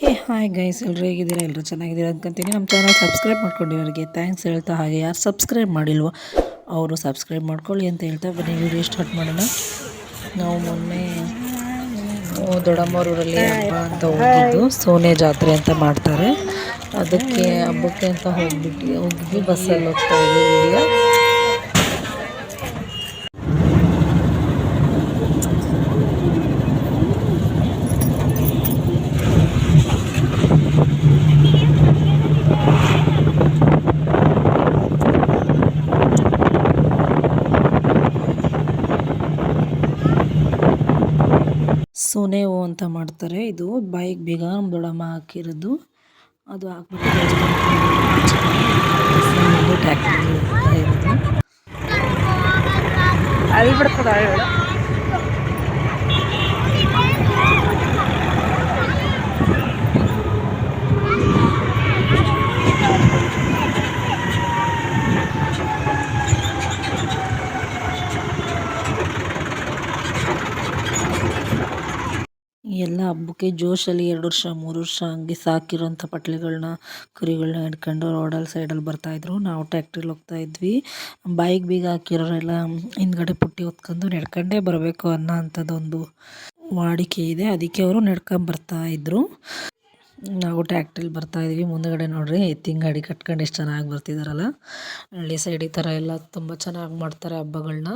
ಹೇ hi guys, ಎಲ್ಲರೂ ಹೇಗಿದ್ದೀರಾ? ಎಲ್ಲರೂ ಚೆನ್ನಾಗಿದ್ದೀರಾ ಅನ್ಕೊಂತೀನಿ. ನಮ್ಮ ಚಾನಲ್ ಸಬ್ಸ್ಕ್ರೈಬ್ ಮಾಡ್ಕೊಂಡಿರೋರಿಗೆ ಥ್ಯಾಂಕ್ಸ್ ಹೇಳ್ತಾ, ಹಾಗೆ ಯಾರು ಸಬ್ಸ್ಕ್ರೈಬ್ ಮಾಡಿಲ್ವೋ ಅವರು ಸಬ್ಸ್ಕ್ರೈಬ್ ಮಾಡ್ಕೊಳ್ಳಿ ಅಂತ ಹೇಳ್ತಾ ಬನ್ನಿ ವಿಡಿಯೋ ಸ್ಟಾರ್ಟ್ ಮಾಡೋಣ. ನಾವು ಮೊನ್ನೆ ದೊಡ್ಡಮ್ಮೂರಲ್ಲಿ ಹಬ್ಬ ಅಂತ ಹೋಗಿದ್ದು, ಸೋನೆ ಜಾತ್ರೆ ಅಂತ ಮಾಡ್ತಾರೆ, ಅದಕ್ಕೆ ಹಬ್ಬಕ್ಕೆ ಅಂತ ಹೋಗಿದ್ವಿ. ಬಸ್ಸಲ್ಲಿ ಹೋಗ್ತಾ ಇದ್ದೀವಿ. ಸೋನೆ ಹೂ ಅಂತ ಮಾಡ್ತಾರೆ. ಇದು ಬಾಯಿಗೆ ಬೇಗ ನಮ್ಮ ದೊಡ್ಡಮ್ಮ ಹಾಕಿರೋದು. ಅದು ಹಾಕ್ಬಿಟ್ಟು ಅಲ್ಲಿ ಬಿಡ್ತದ. ಎಲ್ಲ ಹಬ್ಬಕ್ಕೆ ಜೋಶಲ್ಲಿ 2 ವರ್ಷ 3 ವರ್ಷ ಹಂಗೆ ಸಾಕಿರೋಂಥ ಪಟ್ಲಿಗಳನ್ನ ಕುರಿಗಳನ್ನ ಹಿಡ್ಕೊಂಡು ರೋಡಲ್ಲಿ ಸೈಡಲ್ಲಿ ಬರ್ತಾಯಿದ್ರು. ನಾವು ಟ್ಯಾಕ್ಟ್ರಿಲಿ ಹೋಗ್ತಾ ಇದ್ವಿ. ಬಾಯಿಗೆ ಬೀಗ ಹಾಕಿರೋರೆಲ್ಲ ಹಿಂದ್ಗಡೆ ಪುಟ್ಟಿ ಹೊತ್ಕೊಂಡು ನಡ್ಕೊಂಡೇ ಬರಬೇಕು ಅನ್ನೋ ಅಂಥದ್ದೊಂದು ವಾಡಿಕೆ ಇದೆ. ಅದಕ್ಕೆ ಅವರು ನಡ್ಕೊಂಬರ್ತಾ ಇದ್ರು. ನಾವು ಟ್ಯಾಕ್ಟ್ರಿಲಿ ಬರ್ತಾಯಿದ್ವಿ. ಮುಂದುಗಡೆ ನೋಡ್ರಿ ಎತ್ತಿನ ಗಾಡಿ ಕಟ್ಕೊಂಡು ಎಷ್ಟು ಚೆನ್ನಾಗಿ ಬರ್ತಿದಾರಲ್ಲ. ಹಳ್ಳಿ ಸೈಡ್ ಈ ಥರ ಎಲ್ಲ ತುಂಬ ಚೆನ್ನಾಗಿ ಮಾಡ್ತಾರೆ ಹಬ್ಬಗಳನ್ನ.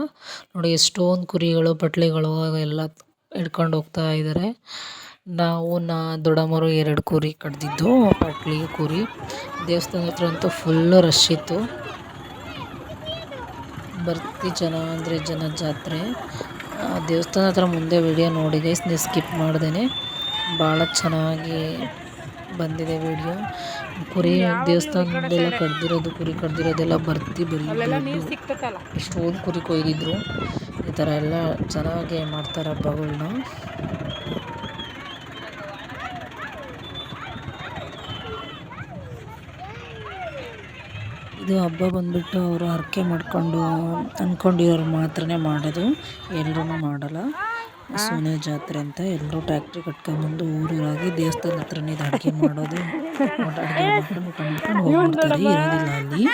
ನೋಡಿ ಎಷ್ಟೊಂದು ಕುರಿಗಳು ಪಟ್ಲಿಗಳು ಎಲ್ಲ ಹಿಡ್ಕೊಂಡು ಹೋಗ್ತಾ ಇದ್ದಾರೆ. ನಾವು ದೊಡ್ಡಮ್ಮರು 2 ಕುರಿ ಕಡ್ದಿದ್ದು, ಪಟ್ಲಿ ಕುರಿ. ದೇವಸ್ಥಾನ ಹತ್ರ ಅಂತೂ ಫುಲ್ಲು ರಶ್ ಇತ್ತು. ಜನ ಅಂದರೆ ಜನ ಜಾತ್ರೆ. ದೇವಸ್ಥಾನ ಹತ್ರ ಮುಂದೆ ವಿಡಿಯೋ ನೋಡಿ ಗೈಸ್, ನೀವು ಸ್ಕಿಪ್ ಮಾಡ್ದೇನೆ. ಭಾಳ ಚೆನ್ನಾಗಿ ಬಂದಿದೆ ವಿಡಿಯೋ. ಕುರಿ ದೇವಸ್ಥಾನದೆಲ್ಲ ಕುರಿ ಕಡ್ದಿರೋದೆಲ್ಲ ಬರೀ ಎಷ್ಟೊಂದು ಕುರಿ ಕೊಯ್ದಿದ್ರು. ಈ ಥರ ಎಲ್ಲ ಚೆನ್ನಾಗಿ ಮಾಡ್ತಾರೆ ಹಬ್ಬಗಳನ್ನ. ಇದು ಹಬ್ಬ ಬಂದ್ಬಿಟ್ಟು ಅವರು ಹರಕೆ ಮಾಡ್ಕೊಂಡು ಅಂದ್ಕೊಂಡಿರೋರು ಮಾತ್ರನೇ ಮಾಡೋದು, ಎಲ್ಲರೂ ಮಾಡಲ್ಲ. ಸೋನೆ ಜಾತ್ರೆ ಅಂತ ಎಲ್ಲರೂ ಟ್ಯಾಕ್ಟ್ರಿ ಕಟ್ಕೊಂಡ್ಬಂದು ಊರೂರಾಗಿ ದೇವಸ್ಥಾನ ಹತ್ರನೇ ಇದು ಅಡುಗೆ ಮಾಡೋದು. ಅಡುಗೆ ಮಾಡ್ಕೊಂಡು ಹೋಗ್ಬಿಡ್ತಾರೆ, ಇರೋದಿಲ್ಲ ಅಲ್ಲಿ.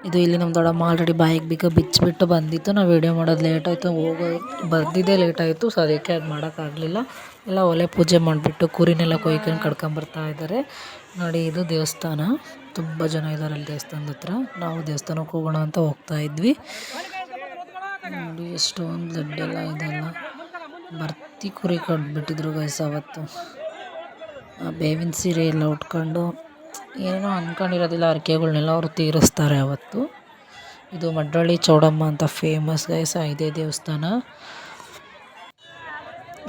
ಇದು ಇಲ್ಲಿ ನಮ್ಮ ದೊಡ್ಡಮ್ಮ ಆಲ್ರೆಡಿ ಬಾಯಿಗೆ ಬೀಗ ಬಿಚ್ಚಿಬಿಟ್ಟು ಬಂದಿತ್ತು. ನಾವು ವಿಡಿಯೋ ಮಾಡೋದು ಲೇಟ್ ಆಯಿತು, ಬಂದಿದ್ದೇ ಲೇಟ್ ಆಯಿತು. ಸೊ ಅದಕ್ಕೆ ಅದು ಮಾಡೋಕ್ಕಾಗಲಿಲ್ಲ. ಎಲ್ಲ ಒಲೆ ಪೂಜೆ ಮಾಡಿಬಿಟ್ಟು ಕುರಿನೆಲ್ಲ ಕೊಯ್ಕೊಂಡು ಕಡ್ಕೊಂಬರ್ತಾ ಇದ್ದಾರೆ. ನೋಡಿ ಇದು ದೇವಸ್ಥಾನ, ತುಂಬ ಜನ ಇದ್ದಾರೆ ಅಲ್ಲಿ ದೇವಸ್ಥಾನದ ಹತ್ರ. ನಾವು ದೇವಸ್ಥಾನಕ್ಕೆ ಹೋಗೋಣ ಅಂತ ಹೋಗ್ತಾ ಇದ್ವಿ. ನೋಡಿ ಎಷ್ಟೊಂದು ದೊಡ್ಡೆಲ್ಲ ಇದೆಲ್ಲ ಬರ್ತಿ ಕುರಿ ಕಡ್ಬಿಟ್ಟಿದ್ರು ಗೈಸ್ ಅವತ್ತು. ಬೇವಿನ ಸೀರೆ ಎಲ್ಲ ಉಟ್ಕೊಂಡು ಏನೋ ಅಂದ್ಕೊಂಡಿರೋದಿಲ್ಲ ಹರಕೆಗಳ್ನೆಲ್ಲ ಅವರು ತೀರಿಸ್ತಾರೆ ಅವತ್ತು. ಇದು ಮಡ್ಡಳ್ಳಿ ಚೌಡಮ್ಮ ಅಂತ ಫೇಮಸ್ ಗೈಸ್ ಇದೇ ದೇವಸ್ಥಾನ.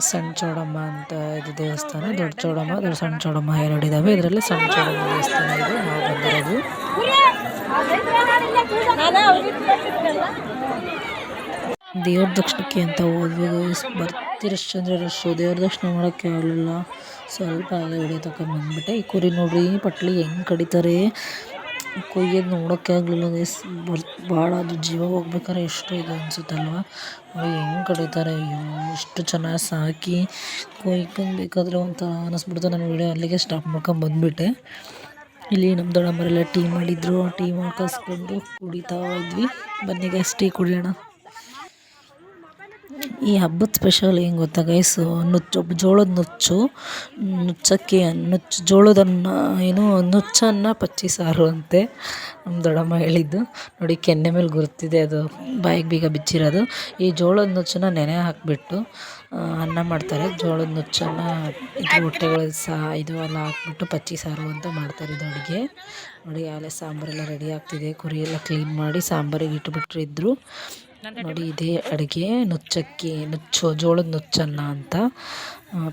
ಸಣ್ಣ ಚೌಡಮ್ಮ ಅಂತ ಇದು ದೇವಸ್ಥಾನ. ದೊಡ್ಡ ಚೌಡಮ್ಮ ಸಣ್ಣ ಚೌಡಮ್ಮ 2 ಇದ್ದಾವೆ. ಇದರಲ್ಲಿ ಸಣ್ಣ ಚೌಡಮ್ಮ ದೇವಸ್ಥಾನ ಇದೆ, ನಾವು ಬಂದಿರೋದು. ದೇವ್ರ ದರ್ಶನಕ್ಕೆ ಅಂತ ಹೋದ್ವಿ ಗೈಸ್. ರಶ್ ಅಂದರೆ ರಶ್ಶು. ದೇವ್ರ ದರ್ಶನ ಮಾಡೋಕ್ಕೆ ಆಗಲಿಲ್ಲ, ಸ್ವಲ್ಪ ಅಲ್ಲೇ ವಿಡಿಯೋ ತಗೊಂಡ್ಬಂದ್ಬಿಟ್ಟೆ. ಈ ಕುರಿ ನೋಡ್ರಿ ಪಟ್ಲಿ ಹೆಂಗೆ ಕಡಿತಾರೆ, ಕೊಯ್ಯೋದು ನೋಡೋಕ್ಕೆ ಆಗಲಿಲ್ಲ ಗೈಸ್. ಭಾಳ ಅದು ಜೀವ ಹೋಗ್ಬೇಕಾದ್ರೆ ಎಷ್ಟು ಇದು ಅನಿಸುತ್ತಲ್ವ. ನೋಡಿ ಹೆಂಗೆ ಕಡಿತಾರೆ. ಅಯ್ಯೋ ಎಷ್ಟು ಚೆನ್ನಾಗಿ ಸಾಕಿ ಕೊಯ್ಕೊಬೇಕಾದ್ರೆ ಒಂಥರ ಅನ್ನಿಸ್ಬಿಡ್ತು. ನಾನು ವಿಡಿಯೋ ಅಲ್ಲಿಗೆ ಸ್ಟಾಪ್ ಮಾಡ್ಕೊಂಡು ಬಂದುಬಿಟ್ಟೆ. ಇಲ್ಲಿ ನಮ್ಮ ದೊಡ್ಡಮ್ಮರೆಲ್ಲ ಟೀ ಮಾಡಿದ್ರು, ಟೀ ಮಾಡ್ಕೊಂಡು ಕುಡಿತಾ ಇದ್ವಿ. ಬನ್ನಿ ಗೈಸ್ ಟೀ ಕುಡಿಯೋಣ. ಈ ಹಬ್ಬದ ಸ್ಪೆಷಲ್ ಏನು ಗೊತ್ತಾ ಗೈಸು, ಜೋಳದ ನುಚ್ಚಕ್ಕಿ ಜೋಳದನ್ನ ನುಚ್ಚನ್ನು ಪಚ್ಚಿ ಸಾರು ಅಂತೆ ನಮ್ಮ ದೊಡ್ಡಮ್ಮ ಹೇಳಿದ್ದು. ನೋಡಿ ಕೆನ್ನೆ ಮೇಲೆ ಗುರುತಿದೆ, ಅದು ಬಾಯಿಗೆ ಬೀಗ ಬಿಚ್ಚಿರೋದು. ಈ ಜೋಳದ ನುಚ್ಚನ್ನು ನೆನೆ ಹಾಕಿಬಿಟ್ಟು ಅನ್ನ ಮಾಡ್ತಾರೆ. ಜೋಳದ ನುಚ್ಚನ್ನು ಹೊಟ್ಟೆಗಳು ಇದು ಎಲ್ಲ ಹಾಕ್ಬಿಟ್ಟು ಪಚ್ಚಿ ಸಾರು ಅಂತ ಮಾಡ್ತಾರೆ ಇದು ಅಡುಗೆ. ನೋಡಿ ಆಲೆ ಸಾಂಬಾರೆಲ್ಲ ರೆಡಿ ಆಗ್ತಿದೆ. ಕುರಿ ಎಲ್ಲ ಕ್ಲೀನ್ ಮಾಡಿ ಸಾಂಬಾರಿಗೆ ಇಟ್ಬಿಟ್ಟಿದ್ರು. ನೋಡಿ ಇದೇ ಅಡುಗೆ ಜೋಳದ ನುಚ್ಚನ್ನ ಅಂತ,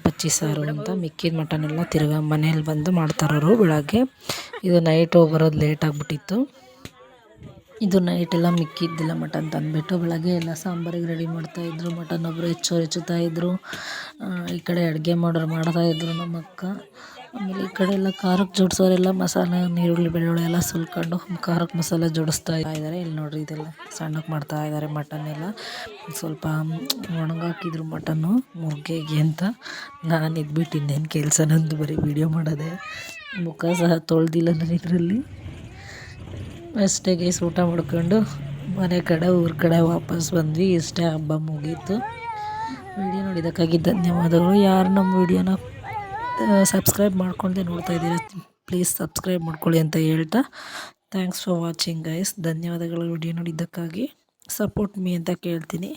ಪಚ್ಚಿ ಸಾರು ಅಂತ. ಮಿಕ್ಕಿದ ಮಟನ್ ಎಲ್ಲ ತಿರ್ಗಾ ಮನೇಲಿ ಬಂದು ಮಾಡ್ತಾರವರು ಬೆಳಗ್ಗೆ. ಇದು ನೈಟು ಬರೋದು ಲೇಟ್ ಆಗಿಬಿಟ್ಟಿತ್ತು. ಇದು ನೈಟೆಲ್ಲ ಮಿಕ್ಕಿದ್ದಿಲ್ಲ ಮಟನ್ ತಂದುಬಿಟ್ಟು ಬೆಳಗ್ಗೆ ಎಲ್ಲ ಸಾಂಬಾರಿಗೆ ರೆಡಿ ಮಾಡ್ತಾಯಿದ್ರು. ಮಟನ್ ಒಬ್ಬರು ಹೆಚ್ಚುತ್ತಾಯಿದ್ರು. ಈ ಕಡೆ ಅಡುಗೆ ಮಾಡ್ತಾಯಿದ್ರು ನಮ್ಮ ಅಕ್ಕ. ಆಮೇಲೆ ಈ ಕಡೆ ಎಲ್ಲ ಖಾರಕ್ಕೆ ಜೋಡಿಸೋರೆಲ್ಲ ಮಸಾಲೆ ಈರುಳ್ಳಿ ಬೆಳ್ಳುಳ್ಳಿ ಎಲ್ಲ ಸುಲ್ಕೊಂಡು ಖಾರಕ್ಕೆ ಮಸಾಲೆ ಜೋಡಿಸ್ತಾ ಇದ್ದಾರೆ. ಇಲ್ಲಿ ನೋಡ್ರಿ ಇದೆಲ್ಲ ಸಣ್ಣಕ್ಕೆ ಮಾಡ್ತಾ ಇದ್ದಾರೆ ಮಟನ್ ಎಲ್ಲ. ಸ್ವಲ್ಪ ಒಣಗಾಕಿದ್ರು ಮಟನ್ನು ಮುರ್ಗೆಗೆ ಅಂತ. ನಾನು ಇದ್ಬಿಟ್ಟು ಇನ್ನೇನು ಕೆಲಸ ನಂದು ಬರೀ ವೀಡಿಯೋ ಮಾಡೋದೆ. ಮುಖ ಸಹ ತೊಳ್ದಿಲ್ಲ ನಾನು ಇದರಲ್ಲಿ. ಅಷ್ಟೇ ಗೈಸ್, ಊಟ ಮಾಡ್ಕೊಂಡು ಮನೆ ಕಡೆ ಊರ ಕಡೆ ವಾಪಸ್ ಬಂದ್ವಿ. ಇಷ್ಟೇ, ಹಬ್ಬ ಮುಗೀತು. ವಿಡಿಯೋ ನೋಡಿದ್ದಕ್ಕಾಗಿ ಧನ್ಯವಾದಗಳು. ಯಾರು ನಮ್ಮ ವಿಡಿಯೋನ ಸಬ್ಸ್ಕ್ರೈಬ್ ಮಾಡ್ಕೊಂಡೆ ನೋಡ್ತಾ ಇದ್ದೀರಾ, ಪ್ಲೀಸ್ ಸಬ್ಸ್ಕ್ರೈಬ್ ಮಾಡ್ಕೊಳ್ಳಿ ಅಂತ ಹೇಳ್ತಾ ಥ್ಯಾಂಕ್ಸ್ ಫಾರ್ ವಾಚಿಂಗ್ ಗೈಸ್. ಧನ್ಯವಾದಗಳು ವಿಡಿಯೋ ನೋಡಿದ್ದಕ್ಕಾಗಿ. ಸಪೋರ್ಟ್ ಮೀ ಅಂತ ಕೇಳ್ತೀನಿ.